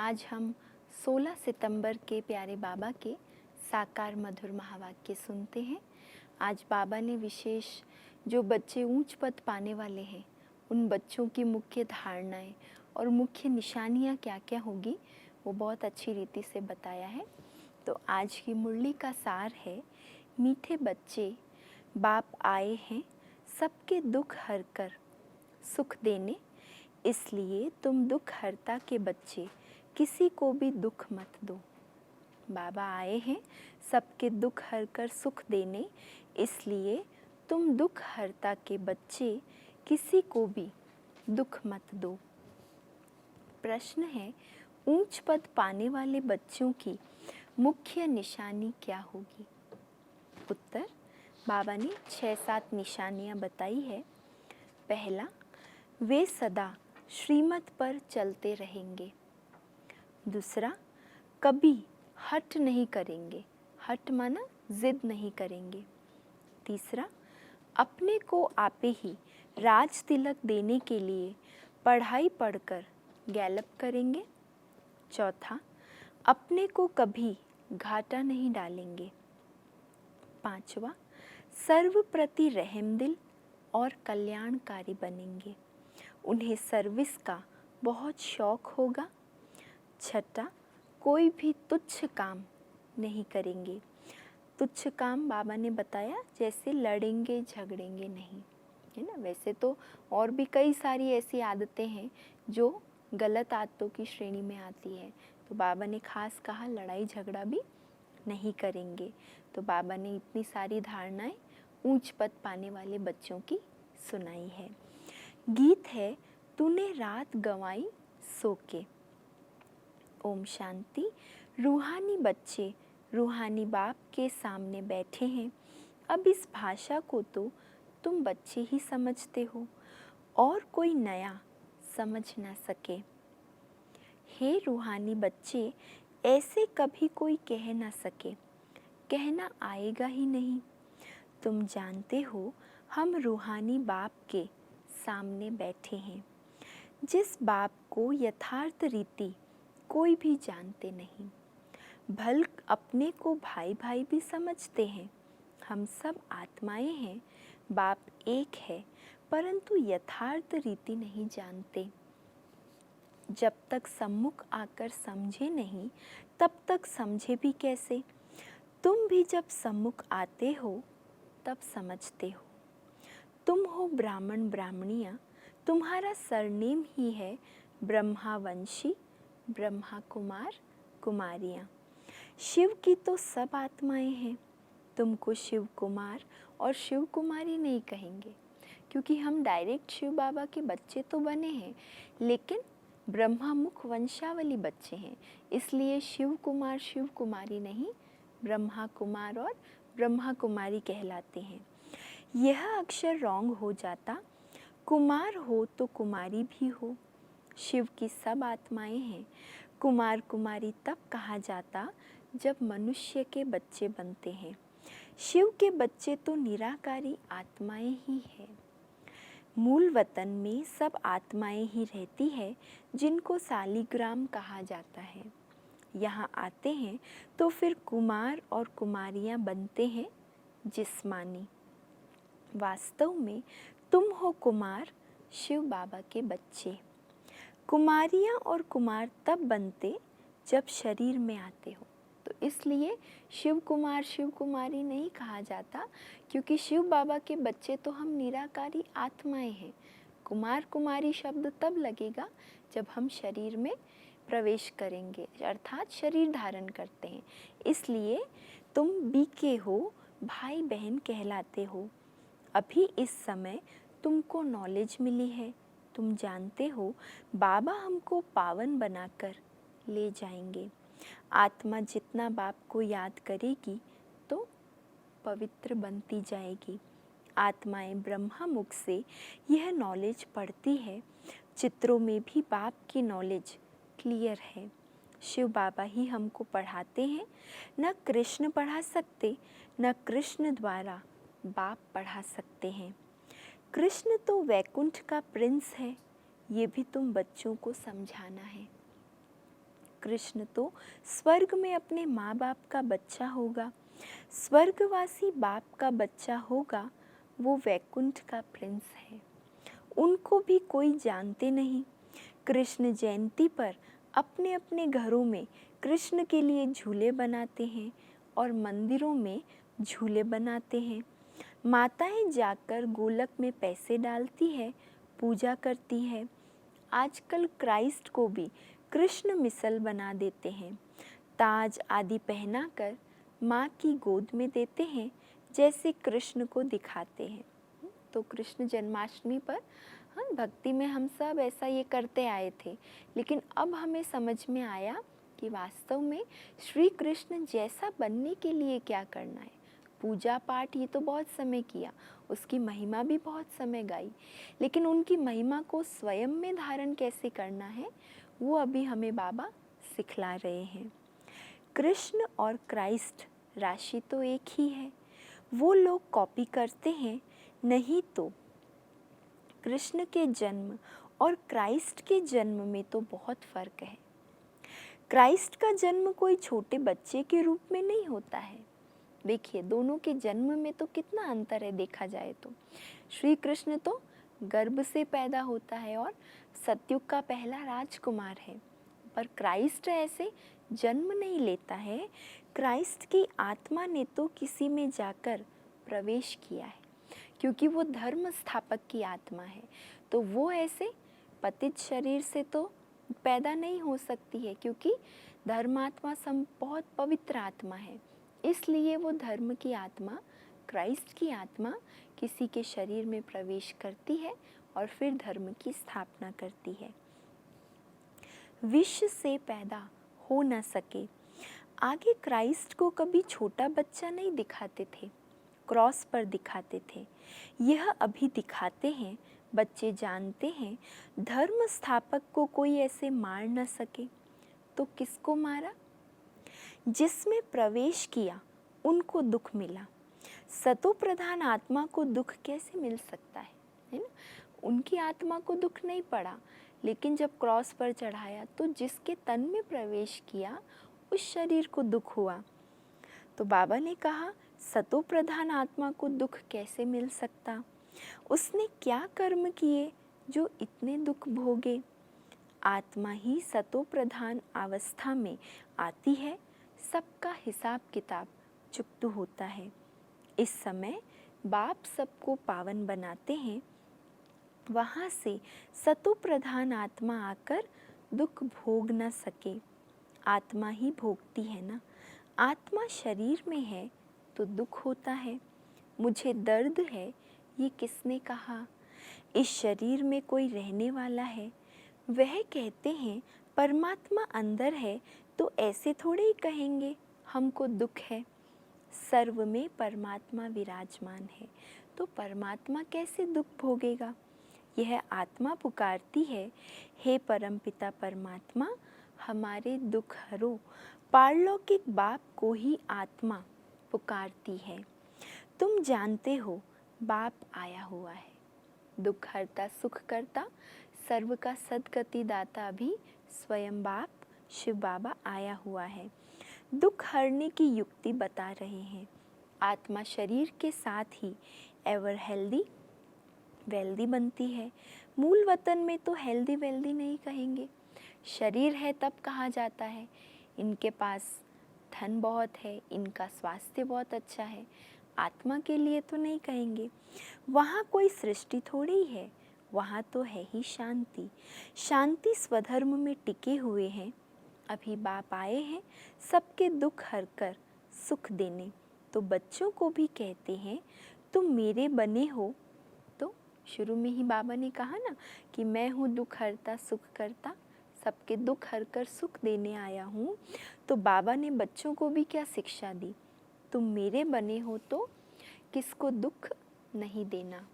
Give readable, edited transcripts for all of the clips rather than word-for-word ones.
आज हम 16 सितंबर के प्यारे बाबा के साकार मधुर महावाक्य सुनते हैं। आज बाबा ने विशेष जो बच्चे ऊंच पद पाने वाले हैं उन बच्चों की मुख्य धारणाएं और मुख्य निशानियां क्या क्या होगी वो बहुत अच्छी रीति से बताया है। तो आज की मुरली का सार है, मीठे बच्चे बाप आए हैं सबके दुख हर कर सुख देने, इसलिए तुम दुख हरता के बच्चे किसी को भी दुख मत दो। बाबा आए हैं सबके दुख हर कर सुख देने, इसलिए तुम दुख हरता के बच्चे किसी को भी दुख मत दो। प्रश्न है, ऊंच पद पाने वाले बच्चों की मुख्य निशानी क्या होगी? उत्तर, बाबा ने 6-7 निशानियां बताई है। पहला, वे सदा श्रीमत पर चलते रहेंगे। दूसरा, कभी हट नहीं करेंगे, हट माना जिद नहीं करेंगे। तीसरा, अपने को आपे ही राज तिलक देने के लिए पढ़ाई पढ़कर गैलप करेंगे। चौथा, अपने को कभी घाटा नहीं डालेंगे। पांचवा, सर्व प्रति रहमदिल और कल्याणकारी बनेंगे, उन्हें सर्विस का बहुत शौक होगा। छठा, कोई भी तुच्छ काम नहीं करेंगे। तुच्छ काम बाबा ने बताया जैसे लड़ेंगे झगड़ेंगे नहीं, है ना। वैसे तो और भी कई सारी ऐसी आदतें हैं जो गलत आदतों की श्रेणी में आती है, तो बाबा ने खास कहा लड़ाई झगड़ा भी नहीं करेंगे। तो बाबा ने इतनी सारी धारणाएं ऊंच पद पाने वाले बच्चों की सुनाई है। गीत है, तूने रात गंवाई सो के। ओम शांति। रूहानी बच्चे रूहानी बाप के सामने बैठे हैं। अब इस भाषा को तो तुम बच्चे ही समझते हो और कोई नया समझ ना सके। हे रूहानी बच्चे, ऐसे कभी कोई कह ना सके, कहना आएगा ही नहीं। तुम जानते हो हम रूहानी बाप के सामने बैठे हैं, जिस बाप को यथार्थ रीति कोई भी जानते नहीं। भल अपने को भाई भाई भी समझते हैं। हम सब आत्माएं हैं, बाप एक है, परंतु यथार्थ रीति नहीं जानते। जब तक सम्मुख आकर समझे नहीं तब तक समझे भी कैसे। तुम भी जब सम्मुख आते हो तब समझते हो। तुम हो ब्राह्मण ब्राह्मणियाँ, तुम्हारा सरनेम ही है ब्रह्मावंशी, ब्रह्मा कुमार कुमारियाँ। शिव की तो सब आत्माएं हैं, तुमको शिव कुमार और शिव कुमारी नहीं कहेंगे, क्योंकि हम डायरेक्ट शिव बाबा के बच्चे तो बने हैं, लेकिन ब्रह्मा मुख वंशावली बच्चे हैं, इसलिए शिव कुमार शिव कुमारी नहीं, ब्रह्मा कुमार और ब्रह्मा कुमारी कहलाते हैं। यह अक्षर रॉन्ग हो जाता, कुमार हो तो कुमारी भी हो। शिव की सब आत्माएं हैं, कुमार कुमारी तब कहा जाता जब मनुष्य के बच्चे बनते हैं। शिव के बच्चे तो निराकारी आत्माएं ही हैं। मूल वतन में सब आत्माएं ही रहती है, जिनको सालीग्राम कहा जाता है। यहाँ आते हैं तो फिर कुमार और कुमारियाँ बनते हैं जिस्मानी। वास्तव में तुम हो कुमार, शिव बाबा के बच्चे। कुमारियाँ और कुमार तब बनते जब शरीर में आते हो, तो इसलिए शिव कुमार शिव कुमारी नहीं कहा जाता, क्योंकि शिव बाबा के बच्चे तो हम निराकारी आत्माएं हैं। कुमार कुमारी शब्द तब लगेगा जब हम शरीर में प्रवेश करेंगे, अर्थात शरीर धारण करते हैं। इसलिए तुम बीके हो, भाई बहन कहलाते हो। अभी इस समय तुमको नॉलेज मिली है, तुम जानते हो बाबा हमको पावन बनाकर ले जाएंगे। आत्मा जितना बाप को याद करेगी तो पवित्र बनती जाएगी। आत्माएं ब्रह्मा मुख से यह नॉलेज पढ़ती है। चित्रों में भी बाप की नॉलेज क्लियर है। शिव बाबा ही हमको पढ़ाते हैं, न कृष्ण पढ़ा सकते, न कृष्ण द्वारा बाप पढ़ा सकते हैं। कृष्ण तो वैकुंठ का प्रिंस है, ये भी तुम बच्चों को समझाना है। कृष्ण तो स्वर्ग में अपने माँ बाप का बच्चा होगा, स्वर्गवासी बाप का बच्चा होगा, वो वैकुंठ का प्रिंस है। उनको भी कोई जानते नहीं। कृष्ण जयंती पर अपने अपने घरों में कृष्ण के लिए झूले बनाते हैं और मंदिरों में झूले बनाते हैं। माताएं जाकर गोलक में पैसे डालती है, पूजा करती है। आजकल क्राइस्ट को भी कृष्ण मिसल बना देते हैं, ताज आदि पहनाकर माँ की गोद में देते हैं, जैसे कृष्ण को दिखाते हैं। तो कृष्ण जन्माष्टमी पर भक्ति में हम सब ऐसा ये करते आए थे, लेकिन अब हमें समझ में आया कि वास्तव में श्री कृष्ण जैसा बनने के लिए क्या करना है। पूजा पाठ ये तो बहुत समय किया, उसकी महिमा भी बहुत समय गाई, लेकिन उनकी महिमा को स्वयं में धारण कैसे करना है वो अभी हमें बाबा सिखला रहे हैं। कृष्ण और क्राइस्ट राशि तो एक ही है, वो लोग कॉपी करते हैं, नहीं तो कृष्ण के जन्म और क्राइस्ट के जन्म में तो बहुत फ़र्क है। क्राइस्ट का जन्म कोई छोटे बच्चे के रूप में नहीं होता है। देखिए दोनों के जन्म में तो कितना अंतर है देखा जाए तो। श्री कृष्ण तो गर्भ से पैदा होता है और सतयुग का पहला राजकुमार है, पर क्राइस्ट ऐसे जन्म नहीं लेता है। क्राइस्ट की आत्मा ने तो किसी में जाकर प्रवेश किया है, क्योंकि वो धर्म स्थापक की आत्मा है, तो वो ऐसे पतित शरीर से तो पैदा नहीं हो सकती है, क्योंकि धर्मात्मा बहुत पवित्र आत्मा है। इसलिए वो धर्म की आत्मा, क्राइस्ट की आत्मा किसी के शरीर में प्रवेश करती है और फिर धर्म की स्थापना करती है। विष से पैदा हो न सके। आगे क्राइस्ट को कभी छोटा बच्चा नहीं दिखाते थे, क्रॉस पर दिखाते थे। यह अभी दिखाते हैं, बच्चे जानते हैं धर्म स्थापक को कोई ऐसे मार न सके। तो किसको मारा? जिसमें प्रवेश किया उनको दुख मिला। सतो प्रधान आत्मा को दुख कैसे मिल सकता है ना? उनकी आत्मा को दुख नहीं पड़ा, लेकिन जब क्रॉस पर चढ़ाया तो जिसके तन में प्रवेश किया उस शरीर को दुख हुआ। तो बाबा ने कहा सतो प्रधान आत्मा को दुख कैसे मिल सकता? उसने क्या कर्म किए जो इतने दुख भोगे? आत्मा ही सतो प्रधान अवस्था में आती है, सबका हिसाब किताब चुकतू होता है। इस समय बाप सबको पावन बनाते हैं, वहाँ से सतो प्रधान आत्मा आकर दुख भोग न सके। आत्मा ही भोगती है ना। आत्मा शरीर में है तो दुख होता है। मुझे दर्द है ये किसने कहा? इस शरीर में कोई रहने वाला है, वह कहते हैं परमात्मा अंदर है, तो ऐसे थोड़े ही कहेंगे हमको दुख है। सर्व में परमात्मा विराजमान है, तो परमात्मा कैसे दुख भोगेगा? यह आत्मा पुकारती है, हे परमपिता परमात्मा हमारे दुख हरो। पारलौकिक बाप को ही आत्मा पुकारती है। तुम जानते हो बाप आया हुआ है, दुख हरता सुख करता, सर्व का सद्गति दाता भी स्वयं बाप शिव बाबा आया हुआ है। दुख हरने की युक्ति बता रहे हैं। आत्मा शरीर के साथ ही एवर हेल्दी वेल्दी बनती है। मूल वतन में तो हेल्दी वेल्दी नहीं कहेंगे, शरीर है तब कहा जाता है इनके पास धन बहुत है, इनका स्वास्थ्य बहुत अच्छा है। आत्मा के लिए तो नहीं कहेंगे। वहाँ कोई सृष्टि थोड़ी ही है, वहाँ तो है ही शांति। शांति स्वधर्म में टिके हुए हैं। अभी बाप आए हैं सबके दुख हर कर सुख देने। तो बच्चों को भी कहते हैं तुम मेरे बने हो। तो शुरू में ही बाबा ने कहा ना कि मैं हूँ दुख हरता सुख करता, सबके दुख हर कर सुख देने आया हूँ। तो बाबा ने बच्चों को भी क्या शिक्षा दी? तुम मेरे बने हो तो किसको दुख नहीं देना।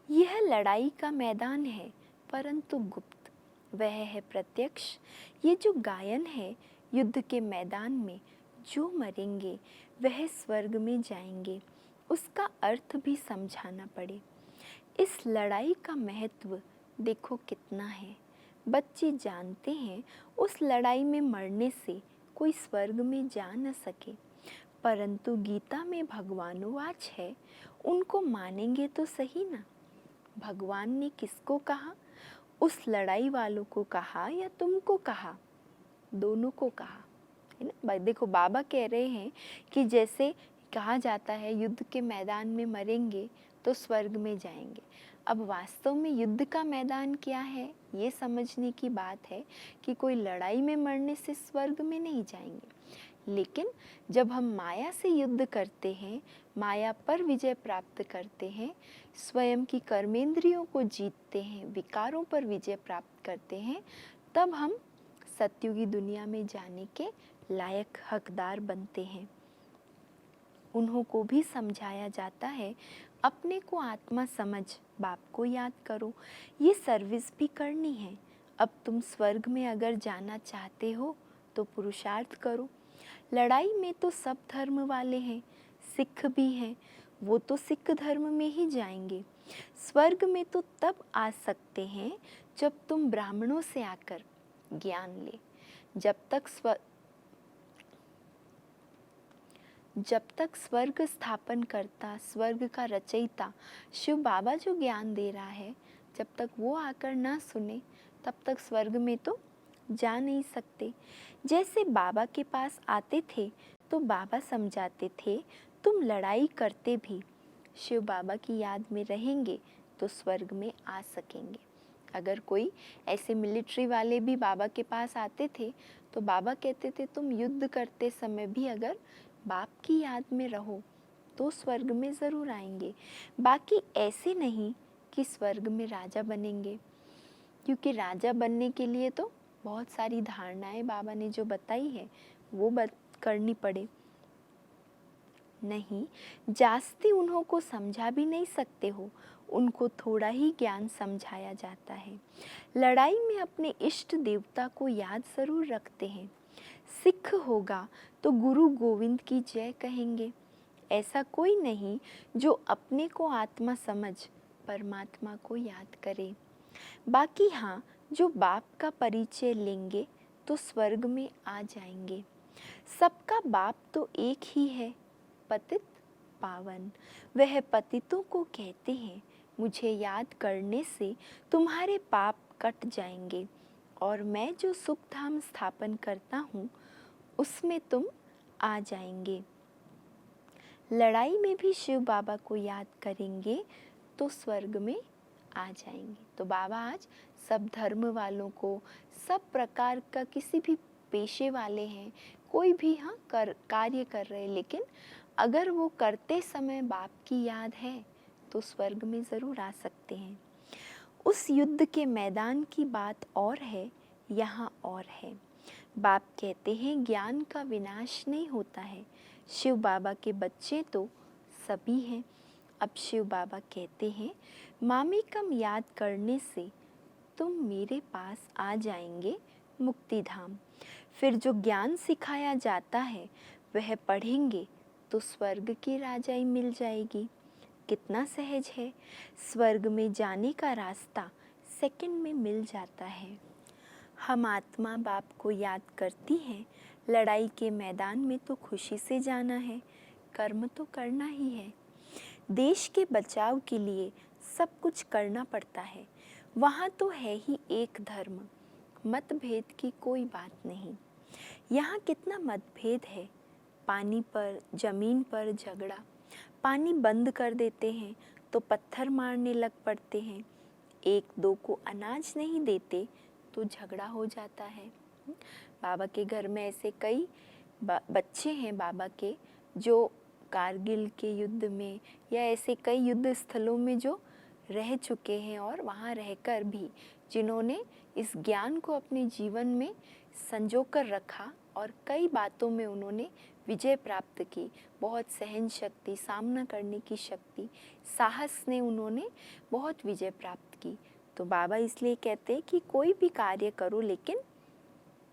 यह लड़ाई का मैदान है परंतु गुप्त, वह है प्रत्यक्ष। ये जो गायन है युद्ध के मैदान में, जो मरेंगे वह स्वर्ग में जाएंगे, उसका अर्थ भी समझाना पड़े। इस लड़ाई का महत्व देखो कितना है। बच्चे जानते हैं उस लड़ाई में मरने से कोई स्वर्ग में जा न सके, परंतु गीता में भगवानुवाच है, उनको मानेंगे तो सही ना। भगवान ने किसको कहा? उस लड़ाई वालों को कहा या तुमको कहा? दोनों को कहा, है ना। देखो बाबा कह रहे हैं कि जैसे कहा जाता है युद्ध के मैदान में मरेंगे तो स्वर्ग में जाएंगे। अब वास्तव में युद्ध का मैदान क्या है ये समझने की बात है कि कोई लड़ाई में मरने से स्वर्ग में नहीं जाएंगे, लेकिन जब हम माया से युद्ध करते हैं, माया पर विजय प्राप्त करते हैं, स्वयं की कर्मेंद्रियों को जीतते हैं, विकारों पर विजय प्राप्त करते हैं, तब हम सत्युगी दुनिया में जाने के लायक हकदार बनते हैं। उन्हों को भी समझाया जाता है, अपने को आत्मा समझ, बाप को याद करो, ये सर्विस भी करनी है। अब तुम स्वर्ग में अगर जाना चाहते हो तो पुरुषार्थ करो। लड़ाई में तो सब धर्म वाले हैं, सिख भी हैं, वो तो सिख धर्म में ही जाएंगे। स्वर्ग में तो तब आ सकते हैं जब तुम ब्राह्मणों से आकर ज्ञान ले। जब तक स्वर्ग स्थापन करता, स्वर्ग का रचयिता शिव बाबा जो ज्ञान दे रहा है, जब तक वो आकर ना सुने तब तक स्वर्ग में तो जा नहीं सकते। जैसे बाबा के पास आते थे तो बाबा समझाते थे, तुम लड़ाई करते भी शिव बाबा की याद में रहेंगे तो स्वर्ग में आ सकेंगे। अगर कोई ऐसे मिलिट्री वाले भी बाबा के पास आते थे तो बाबा कहते थे, तुम युद्ध करते समय भी अगर बाप की याद में रहो तो स्वर्ग में ज़रूर आएंगे। बाकी ऐसे नहीं कि स्वर्ग में राजा बनेंगे, क्योंकि राजा बनने के लिए तो बहुत सारी धारणाएं बाबा ने जो बताई है वो करनी पड़े। नहीं, जास्ती उन्हों को समझा भी नहीं सकते हो, उनको थोड़ा ही ज्ञान समझाया जाता है। लड़ाई में अपने इष्ट देवता को याद ज़रूर रखते हैं। सिख होगा तो गुरु गोविंद की जय कहेंगे। ऐसा कोई नहीं जो अपने को आत्मा समझ परमात्मा को याद करे। बाकी हाँ, जो बाप का परिचय लेंगे तो स्वर्ग में आ जाएंगे। सबका बाप तो एक ही है, पतित पावन। वह पतितों को कहते हैं, मुझे याद करने से तुम्हारे पाप कट जाएंगे और मैं जो सुख धाम स्थापन करता हूँ उसमें तुम आ जाएंगे। लड़ाई में भी शिव बाबा को याद करेंगे तो स्वर्ग में आ जाएंगे। तो बाबा आज सब धर्म वालों को, सब प्रकार का किसी भी पेशे वाले हैं, कोई भी हाँ कार्य कर रहे, लेकिन अगर वो करते समय बाप की याद है तो स्वर्ग में ज़रूर आ सकते हैं। उस युद्ध के मैदान की बात और है, यहाँ और है। बाप कहते हैं ज्ञान का विनाश नहीं होता है। शिव बाबा के बच्चे तो सभी हैं। अब शिव बाबा कहते हैं, मामी कम याद करने से तुम मेरे पास आ जाएंगे मुक्ति धाम। फिर जो ज्ञान सिखाया जाता है वह पढ़ेंगे तो स्वर्ग की राजाई मिल जाएगी। कितना सहज है, स्वर्ग में जाने का रास्ता सेकंड में मिल जाता है। हम आत्मा बाप को याद करती हैं, लड़ाई के मैदान में तो खुशी से जाना है, कर्म तो करना ही है। देश के बचाव के लिए सब कुछ करना पड़ता है। वहाँ तो है ही एक धर्म, मतभेद की कोई बात नहीं। यहाँ कितना मतभेद है, पानी पर, जमीन पर झगड़ा। पानी बंद कर देते हैं तो पत्थर मारने लग पड़ते हैं। एक दो को अनाज नहीं देते तो झगड़ा हो जाता है। बाबा के घर में ऐसे कई बच्चे हैं बाबा के, जो कारगिल के युद्ध में या ऐसे कई युद्ध स्थलों में जो रह चुके हैं और वहाँ रहकर भी जिन्होंने इस ज्ञान को अपने जीवन में संजो कर रखा और कई बातों में उन्होंने विजय प्राप्त की। बहुत सहन शक्ति, सामना करने की शक्ति, साहस ने उन्होंने बहुत विजय प्राप्त की। तो बाबा इसलिए कहते हैं कि कोई भी कार्य करो, लेकिन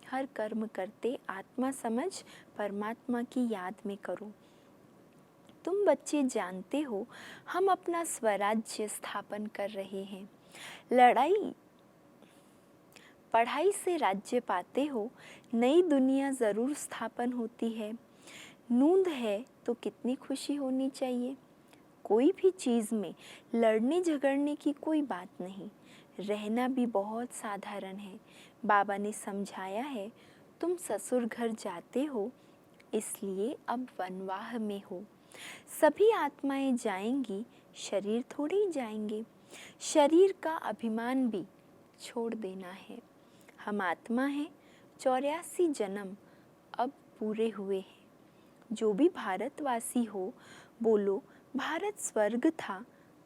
हर कर्म करते आत्मा समझ परमात्मा की याद में करो। तुम बच्चे जानते हो हम अपना स्वराज्य स्थापन कर रहे हैं। लड़ाई पढ़ाई से राज्य पाते हो, नई दुनिया ज़रूर स्थापन होती है। नींद है तो कितनी खुशी होनी चाहिए। कोई भी चीज़ में लड़ने झगड़ने की कोई बात नहीं, रहना भी बहुत साधारण है। बाबा ने समझाया है, तुम ससुर घर जाते हो इसलिए अब वनवाह में हो। सभी आत्माएं जाएंगी, शरीर थोड़े ही जाएंगे। शरीर का अभिमान भी छोड़ देना है। हम आत्मा हैं, 84 जन्म अब पूरे हुए हैं। जो भी भारतवासी हो बोलो, भारत स्वर्ग था,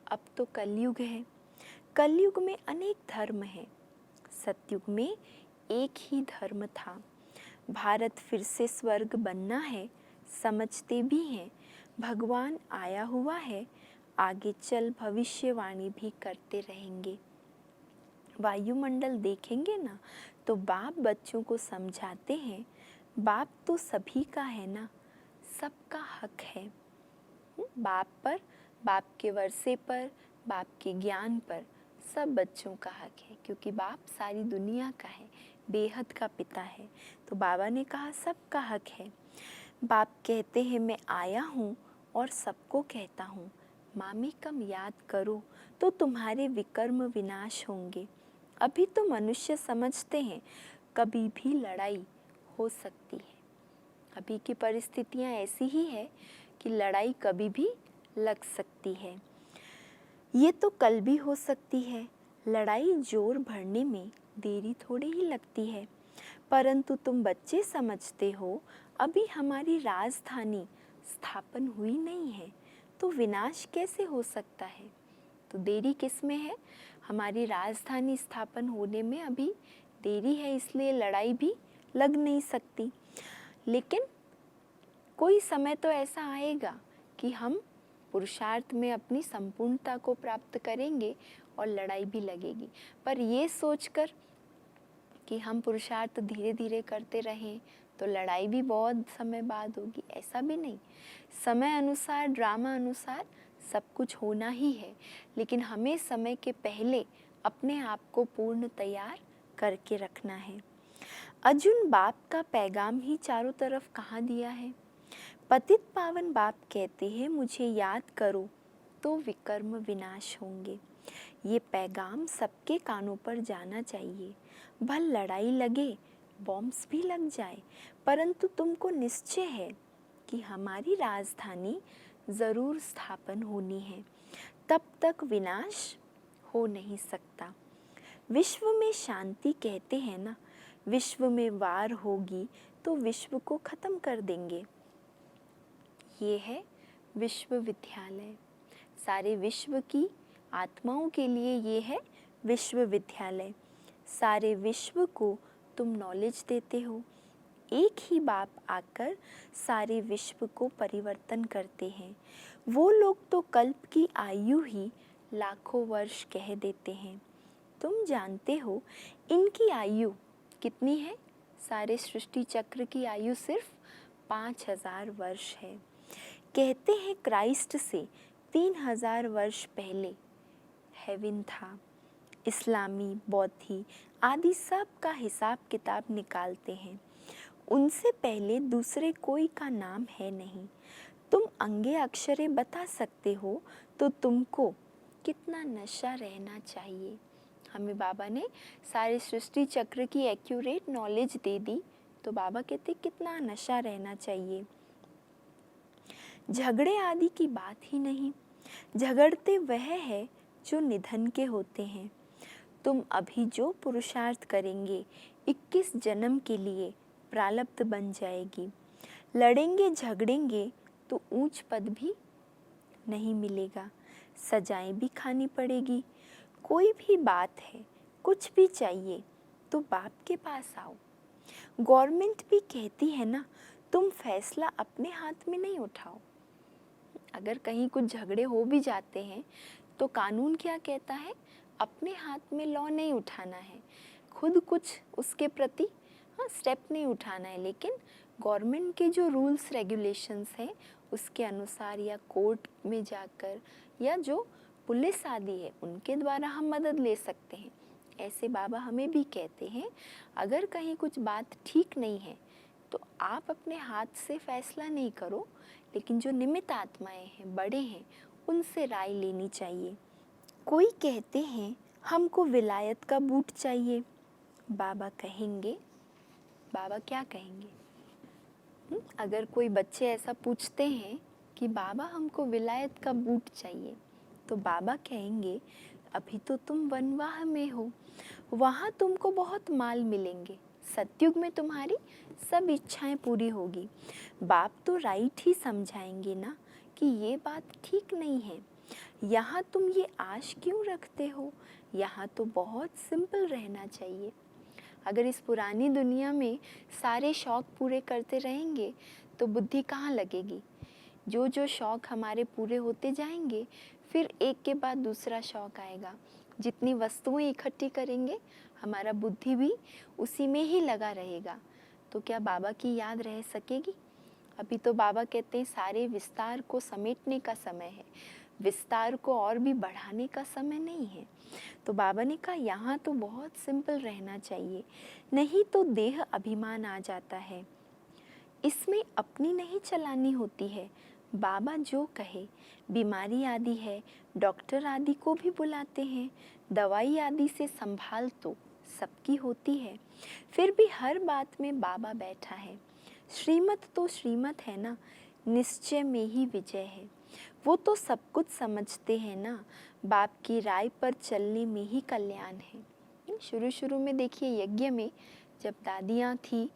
अब तो कलयुग है। कलयुग में अनेक धर्म हैं, सतयुग में एक ही धर्म था। भारत फिर से स्वर्ग बनना है, समझते भी हैं भगवान आया हुआ है, आगे चल भविष्यवाणी भी करते रहेंगे। वायुमंडल देखेंगे ना तो बाप बच्चों को समझाते हैं, बाप तो सभी का है ना, सबका हक है। बाप पर, बाप के वर्षे पर, बाप के ज्ञान पर सब बच्चों का हक है, क्योंकि बाप सारी दुनिया का है, बेहद का पिता है। तो बाबा ने कहा सबका हक है। बाप कहते हैं मैं आया हूँ और सबको कहता हूँ, मामी कम याद करो तो तुम्हारे विकर्म विनाश होंगे। अभी तो मनुष्य समझते हैं कभी भी लड़ाई हो सकती है। अभी की परिस्थितियाँ ऐसी ही है कि लड़ाई कभी भी लग सकती है। ये तो कल भी हो सकती है। लड़ाई जोर भरने में देरी थोड़ी ही लगती है। परंतु तुम बच्चे समझते हो अभी हमारी राजधानी स्थापन हुई नहीं है, तो विनाश कैसे हो सकता है। तो देरी किस में है, हमारी राजधानी स्थापन होने में अभी देरी है, इसलिए लड़ाई भी लग नहीं सकती। लेकिन कोई समय तो ऐसा आएगा कि हम पुरुषार्थ में अपनी संपूर्णता को प्राप्त करेंगे और लड़ाई भी लगेगी। पर ये सोचकर कि हम पुरुषार्थ धीरे धीरे करते रहें तो लड़ाई भी बहुत समय बाद होगी, ऐसा भी नहीं। समय अनुसार, ड्रामा अनुसार सब कुछ होना ही है, लेकिन हमें समय के पहले अपने आप को पूर्ण तैयार करके रखना है। अर्जुन बाप का पैगाम ही चारों तरफ कहाँ दिया है। पतित पावन बाप कहते हैं मुझे याद करो तो विकर्म विनाश होंगे। ये पैगाम सबके कानों पर जाना चाहिए। भल लड़ाई लगे, बॉम्ब्स भी लग जाए, परंतु तुमको निश्चय है कि हमारी राजधानी ज़रूर स्थापन होनी है, तब तक विनाश हो नहीं सकता। विश्व में शांति कहते हैं ना, विश्व में वार होगी तो विश्व को ख़त्म कर देंगे। ये है विश्वविद्यालय, सारे विश्व की आत्माओं के लिए ये है विश्वविद्यालय। सारे विश्व को तुम नॉलेज देते हो। एक ही बाप आकर सारे विश्व को परिवर्तन करते हैं। वो लोग तो कल्प की आयु ही लाखों वर्ष कह देते हैं। तुम जानते हो इनकी आयु कितनी है। सारे सृष्टि चक्र की आयु सिर्फ 5000 वर्ष है। कहते हैं क्राइस्ट से 3000 वर्ष पहले हेवन था। इस्लामी, बौद्धि आदि सब का हिसाब किताब निकालते हैं। उनसे पहले दूसरे कोई का नाम है नहीं। तुम अंगे अक्षरे बता सकते हो तो तुमको कितना नशा रहना चाहिए। हमें बाबा ने सारे सृष्टि चक्र की एक्यूरेट नॉलेज दे दी, तो बाबा कहते कितना नशा रहना चाहिए। झगड़े आदि की बात ही नहीं, झगड़ते वह है जो निधन के होते हैं। तुम अभी जो पुरुषार्थ करेंगे 21 जन्म के लिए प्रारब्ध बन जाएगी। लड़ेंगे झगड़ेंगे तो ऊंच पद भी नहीं मिलेगा, सजाएं भी खानी पड़ेगी। कोई भी बात है, कुछ भी चाहिए तो बाप के पास आओ। गवर्नमेंट भी कहती है ना, तुम फैसला अपने हाथ में नहीं उठाओ। अगर कहीं कुछ झगड़े हो भी जाते हैं तो कानून क्या कहता है, अपने हाथ में लॉ नहीं उठाना है, खुद कुछ उसके प्रति स्टेप नहीं उठाना है। लेकिन गवर्नमेंट के जो रूल्स रेगुलेशंस हैं उसके अनुसार, या कोर्ट में जाकर, या जो पुलिस आदि है उनके द्वारा हम मदद ले सकते हैं। ऐसे बाबा हमें भी कहते हैं, अगर कहीं कुछ बात ठीक नहीं है तो आप अपने हाथ से फैसला नहीं करो, लेकिन जो निमित्त आत्माएं हैं, बड़े हैं, उनसे राय लेनी चाहिए। कोई कहते हैं हमको विलायत का बूट चाहिए, बाबा कहेंगे, बाबा क्या कहेंगे? अगर कोई बच्चे ऐसा पूछते हैं कि बाबा हमको विलायत का बूट चाहिए, तो बाबा कहेंगे अभी तो तुम वनवाह में हो, वहाँ तुमको बहुत माल मिलेंगे, सतयुग में तुम्हारी सब इच्छाएं पूरी होगी। बाप तो राइट ही समझाएंगे ना कि ये बात ठीक नहीं है, यहाँ तुम ये आश क्यों रखते हो, यहाँ तो बहुत सिंपल रहना चाहिए। अगर इस पुरानी दुनिया में सारे शौक पूरे करते रहेंगे तो बुद्धि कहाँ लगेगी। जो जो शौक हमारे पूरे होते जाएंगे, फिर एक के बाद दूसरा शौक आएगा। जितनी वस्तुएं इकट्ठी करेंगे, हमारा बुद्धि भी उसी में ही लगा रहेगा। तो क्या बाबा की याद रह सकेगी? अभी तो बाबा कहते हैं सारे विस्तार को समेटने का समय है, विस्तार को और भी बढ़ाने का समय नहीं है। तो बाबा ने कहा यहाँ तो बहुत सिंपल रहना चाहिए, नहीं तो देह अभिमान आ जाता है, इसमें अपनी नहीं चलानी होती है। बाबा जो कहे, बीमारी आदि है, डॉक्टर आदि को भी बुलाते हैं, दवाई आदि से संभाल तो सबकी होती है, फिर भी हर बात में बाबा बैठा है। श्रीमत तो श्रीमत है ना, निश्चय में ही विजय है। वो तो सब कुछ समझते हैं ना, बाप की राय पर चलने में ही कल्याण है। शुरू शुरू में देखिए यज्ञ में जब दादियाँ थी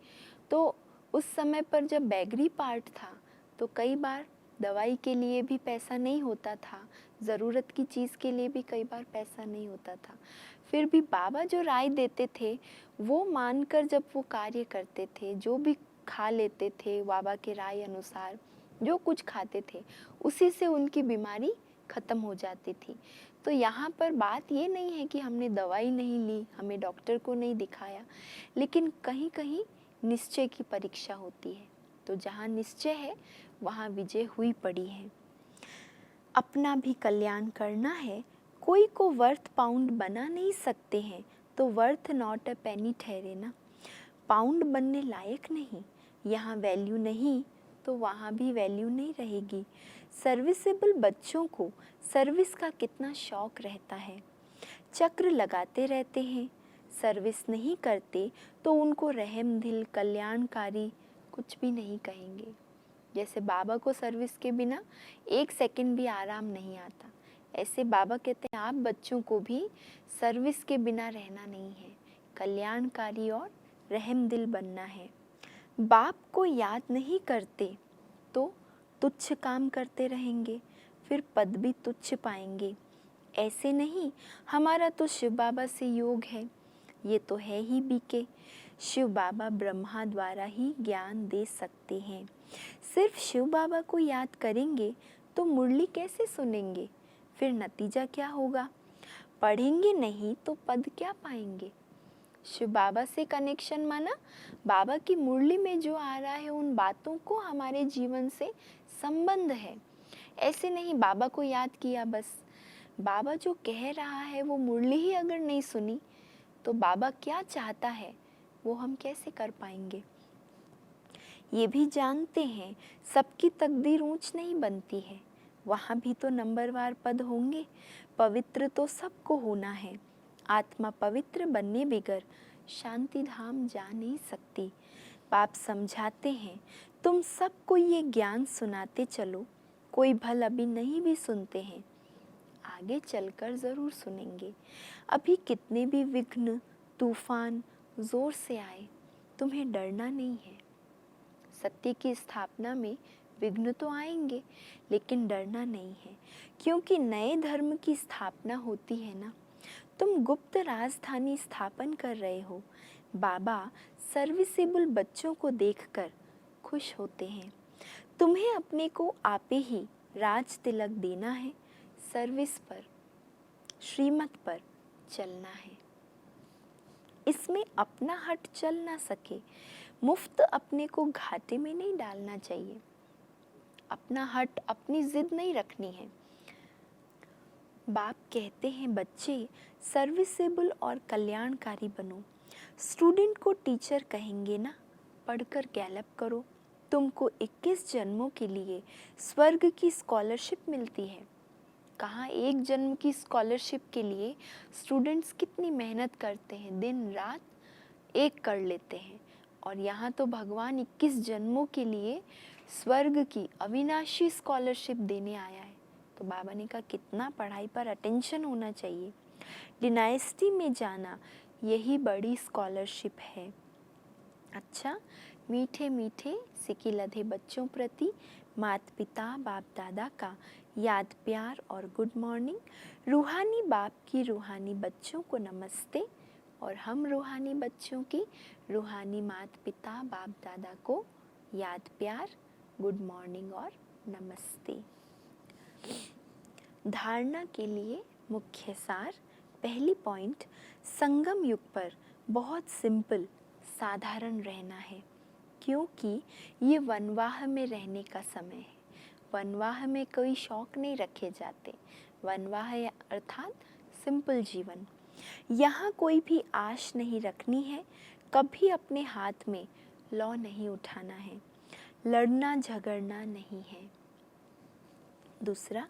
तो उस समय पर जब बैगरी पार्ट था तो कई बार दवाई के लिए भी पैसा नहीं होता था, ज़रूरत की चीज़ के लिए भी कई बार पैसा नहीं होता था। फिर भी बाबा जो राय देते थे वो मानकर जब वो कार्य करते थे, जो भी खा लेते थे बाबा के राय अनुसार, जो कुछ खाते थे उसी से उनकी बीमारी ख़त्म हो जाती थी। तो यहाँ पर बात ये नहीं है कि हमने दवाई नहीं ली, हमें डॉक्टर को नहीं दिखाया, लेकिन कहीं कहीं निश्चय की परीक्षा होती है। तो जहाँ निश्चय है वहाँ विजय हुई पड़ी है। अपना भी कल्याण करना है, कोई को वर्थ पाउंड बना नहीं सकते हैं तो वर्थ नॉट अ पेनी ठहरे ना। पाउंड बनने लायक नहीं, यहाँ वैल्यू नहीं तो वहाँ भी वैल्यू नहीं रहेगी। सर्विसेबल बच्चों को सर्विस का कितना शौक रहता है, चक्र लगाते रहते हैं, सर्विस नहीं करते तो उनको रहम दिल कल्याणकारी कुछ भी नहीं कहेंगे। जैसे बाबा को सर्विस के बिना एक सेकंड भी आराम नहीं आता, ऐसे बाबा कहते हैं आप बच्चों को भी सर्विस के बिना रहना नहीं है, कल्याणकारी और रहम दिल बनना है। बाप को याद नहीं करते तो तुच्छ काम करते रहेंगे, फिर पद भी तुच्छ पाएंगे। ऐसे नहीं, हमारा तो शिव बाबा से योग है, ये तो है ही बीके। शिव बाबा ब्रह्मा द्वारा ही ज्ञान दे सकते हैं। सिर्फ शिव बाबा को याद करेंगे तो मुरली कैसे सुनेंगे, फिर नतीजा क्या होगा? पढ़ेंगे नहीं तो पद क्या पाएंगे? शिव बाबा से कनेक्शन माना बाबा की मुरली में जो आ रहा है उन बातों को हमारे जीवन से संबंध है। ऐसे नहीं बाबा को याद किया बस, बाबा जो कह रहा है वो मुरली ही अगर नहीं सुनी तो बाबा क्या चाहता है वो हम कैसे कर पाएंगे? ये भी जानते हैं सबकी तकदीर ऊंच नहीं बनती है, वहाँ भी तो नंबरवार पद होंगे। पवित्र तो सबको होना है, आत्मा पवित्र बनने बिगर शांति धाम जा नहीं सकती। बाप समझाते हैं तुम सबको ये ज्ञान सुनाते चलो, कोई भल अभी नहीं भी सुनते हैं, आगे चलकर ज़रूर सुनेंगे। अभी कितने भी विघ्न तूफान ज़ोर से आए, तुम्हें डरना नहीं है। सत्य की स्थापना में विघ्न तो आएंगे लेकिन डरना नहीं है, क्योंकि नए धर्म की स्थापना होती है ना। तुम गुप्त राजधानी स्थापन कर रहे हो। बाबा सर्विसेबल बच्चों को देखकर खुश होते हैं। तुम्हें अपने को आपे ही राज तिलक देना है, सर्विस पर श्रीमत पर चलना है। इसमें अपना हट चल ना सके, मुफ्त अपने को घाटे में नहीं डालना चाहिए। अपना हट, अपनी जिद नहीं रखनी है। बाप कहते हैं बच्चे सर्विसेबल और कल्याणकारी बनो। स्टूडेंट को टीचर कहेंगे ना, पढ़कर गैलप करो। तुमको 21 जन्मों के लिए स्वर्ग की स्कॉलरशिप मिलती है। कहाँ एक जन्म की स्कॉलरशिप के लिए स्टूडेंट्स कितनी मेहनत करते हैं, दिन रात एक कर लेते हैं, और यहाँ तो भगवान 21 जन्मों के लिए स्वर्ग की अविनाशी स्कॉलरशिप देने आया है। तो बाबा ने कहा कितना पढ़ाई पर अटेंशन होना चाहिए। डिनाइस्टी में जाना यही बड़ी स्कॉलरशिप है। अच्छा, मीठे मीठे सिकी लधे बच्चों प्रति माता पिता बाप दादा का याद प्यार और गुड मॉर्निंग। रूहानी बाप की रूहानी बच्चों को नमस्ते, और हम रूहानी बच्चों की रूहानी माता पिता बाप दादा को याद प्यार, गुड मॉर्निंग और नमस्ते। धारणा के लिए मुख्य सार। पहली पॉइंट, संगम युग पर बहुत सिंपल साधारण रहना है, क्योंकि ये वनवाह में रहने का समय है। वनवाह में कोई शौक नहीं रखे जाते। वनवाह अर्थात सिंपल जीवन। यहाँ कोई भी आश नहीं रखनी है, कभी अपने हाथ में लौ नहीं उठाना है, लड़ना झगड़ना नहीं है। दूसरा,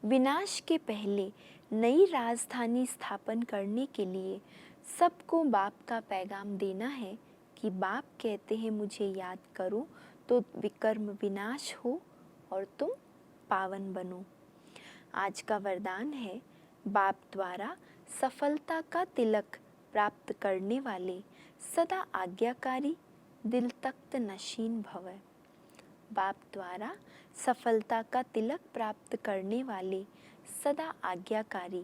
विनाश के पहले नई राजधानी स्थापन करने के लिए सबको बाप का पैगाम देना है कि बाप कहते हैं मुझे याद करो तो विकर्म विनाश हो और तुम पावन बनो। आज का वरदान है, बाप द्वारा सफलता का तिलक प्राप्त करने वाले सदा आज्ञाकारी दिल तख्त नशीन भव। बाप द्वारा सफलता का तिलक प्राप्त करने वाले सदा आज्ञाकारी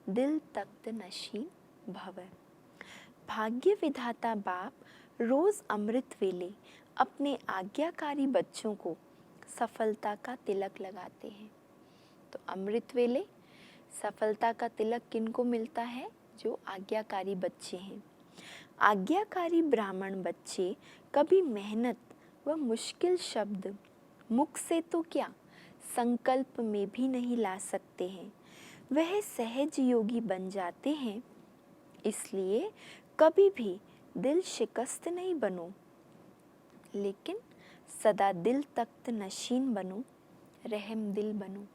दिल तख्त नशीन भव। भाग्य विधाता बाप रोज अमृत वेले अपने आज्ञाकारी बच्चों को सफलता का तिलक लगाते हैं। तो अमृत वेले सफलता का तिलक किनको मिलता है? जो आज्ञाकारी बच्चे हैं। आज्ञाकारी ब्राह्मण बच्चे कभी मेहनत व मुश्किल शब्द मुख से तो क्या संकल्प में भी नहीं ला सकते हैं। वह सहज योगी बन जाते हैं। इसलिए कभी भी दिल शिकस्त नहीं बनो, लेकिन सदा दिल तख्त नशीन बनो, रहम दिल बनो।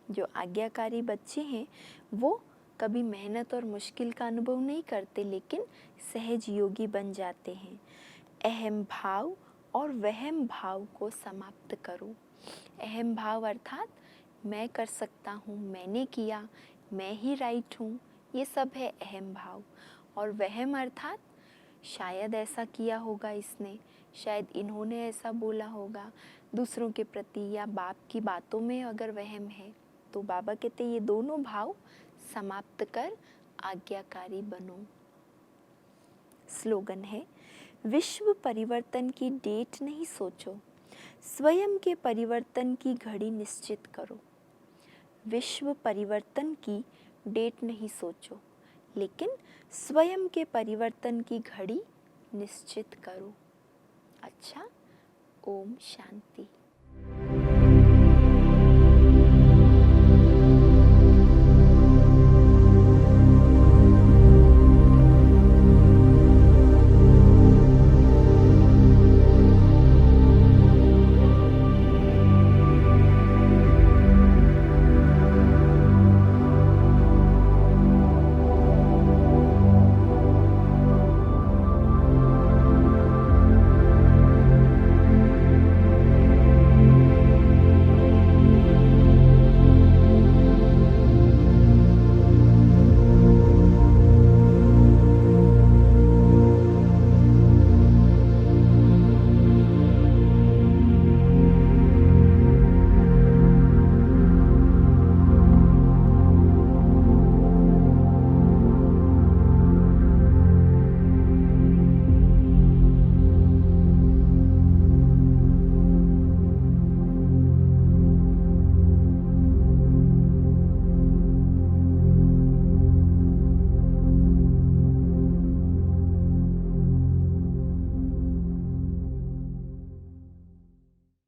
जो आज्ञाकारी बच्चे हैं वो कभी मेहनत और मुश्किल का अनुभव नहीं करते, लेकिन सहज योगी बन जाते हैं। अहम भाव और वहम भाव को समाप्त करो। अहम भाव अर्थात मैं कर सकता हूँ, मैंने किया, मैं ही राइट हूँ, ये सब है अहम भाव। और वहम अर्थात शायद ऐसा किया होगा इसने, शायद इन्होंने ऐसा बोला होगा, दूसरों के प्रति या बाप की बातों में अगर वहम है तो बाबा कहते ये दोनों भाव समाप्त कर आज्ञाकारी बनो। स्लोगन है, विश्व परिवर्तन की डेट नहीं सोचो, स्वयं के परिवर्तन की घड़ी निश्चित करो। विश्व परिवर्तन की डेट नहीं सोचो, लेकिन स्वयं के परिवर्तन की घड़ी निश्चित करो। अच्छा, ओम शांति।